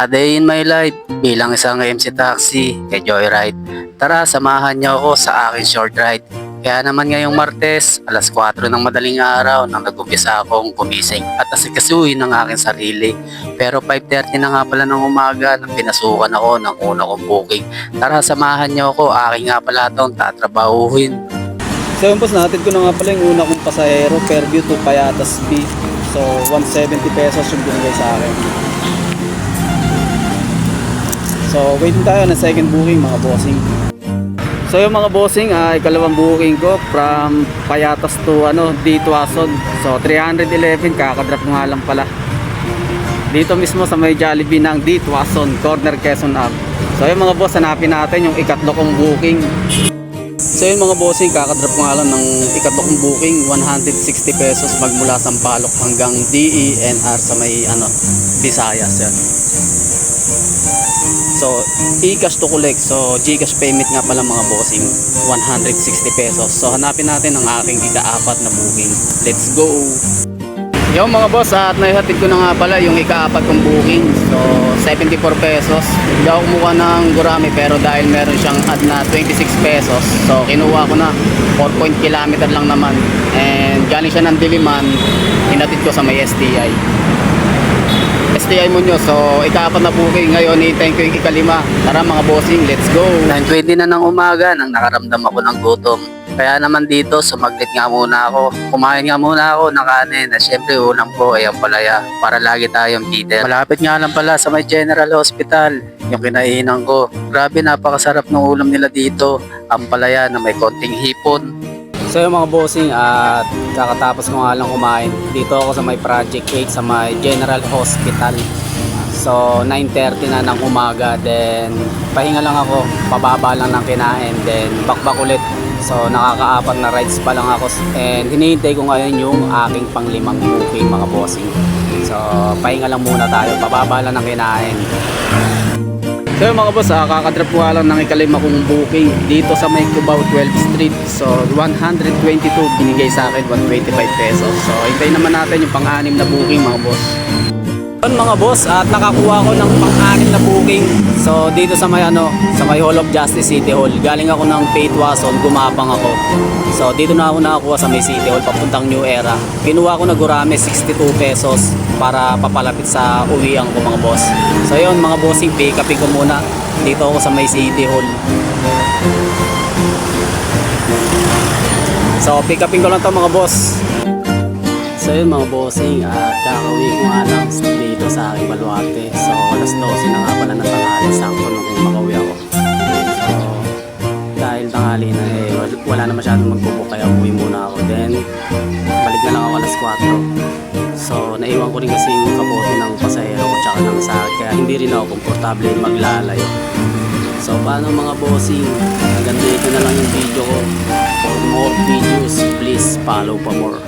A day in my life bilang isang MC taxi kay Joyride. Tara, samahan niyo ako sa aking short ride. Kaya naman ngayong Martes, alas 4 ng madaling araw nang nag-umpisa akong gumising at asikasuhin ng aking sarili. Pero 5:30 na nga pala ng umaga nang pinasukan ako ng una kong booking. Tara, samahan niyo ako, aking nga pala itong tatrabahuhin. So yun boss, natin ko na nga pala yung una kong pasahero, Fairview to Payatas B. So 170 pesos yung binigay sa akin. So waiting tayo ng second booking mga bossing. So yung mga bossing, ikalawang booking ko from Payatas to D. Tuason. So 311, kakadrop nga lang pala. Dito mismo sa may Jollibee ng D. Tuason, corner Quezon Ave. So yung mga boss, hanapin natin yung ikatlo kong booking. So yun mga bossing, kakadrop nga lang ng ikatlo kong booking, 160 pesos magmula Sampaloc hanggang DENR sa may Visayas yan. So e-cash to collect, so GCash payment nga pala mga bossing, 160 pesos. So hanapin natin ang aking ika-apat na booking. Let's go! Yung mga boss, at naihatid ko na nga pala yung ika-apat kong booking. So 74 pesos. Hindi ako kumuha ng gurami, pero dahil meron siyang add na 26 pesos, so kinuha ko na 4 kilometer lang naman. And galing siya ng Diliman, hinatid ko sa may STI mo nyo. So ika-apat na booking ngayon, hintayin ko yung ikalima. Tara mga bossing, let's go! 9:20 na ng umaga nang nakaramdam ako ng gutom. Kaya naman dito, sumaglit nga muna ako. Kumain nga muna ako ng kanin. At syempre, ulam ko ay ang palaya para lagi tayong Peter. Malapit nga lang pala sa may General Hospital yung kinainan ko. Grabe, napakasarap ng ulam nila dito. Ang palaya na may konting hipon. So yung mga bossing, at kakatapos ko nga lang kumain. Dito ako sa may Project 8 sa may General Hospital. So 9:30 na ng umaga, then pahinga lang ako, pababa lang ng kinain, then bakbak ulit. So nakaka-apat na rides pa lang ako, and hinihintay ko ngayon yung aking pang-limang booking mga bossing. So pahinga lang muna tayo, pababa lang ng kinain. So yung mga boss, kakadrop ko lang ng ikalima kong booking dito sa may Cubao 12th Street. So 122 binigay sa akin, 125 pesos. So hintayin naman natin yung pang-anim na booking mga boss. Yun mga boss, at nakakuha ko ng pang-anim na booking. So dito sa may sa may Hall of Justice City Hall. Galing ako ng Tuason, gumapang ako. So dito na ako nakakuha sa may City Hall papuntang New Era. Kinuha ko na gurame 62 pesos para papalapit sa uwian ko mga boss. So yun mga bossing, pick upin ko muna. Dito ako sa may City Hall. So pick upin ko lang to mga boss. So yun mga bossing, at kakauwi ko nga lang dito sa aking baluarte. So alas 12 na nga pala ng tanghali, sakto nung makauwi ako. So dahil tanghali na wala na masyadong magbubuk, kaya uwi muna ako. Then balik na lang ako alas 4. So naiwan ko rin kasi yung kapote ng pasahero ko tsaka ng sakit, kaya hindi rin ako komportable maglalayo. So paano mga bossing, hanggang dito na lang yung video ko. For more videos, please follow pa more.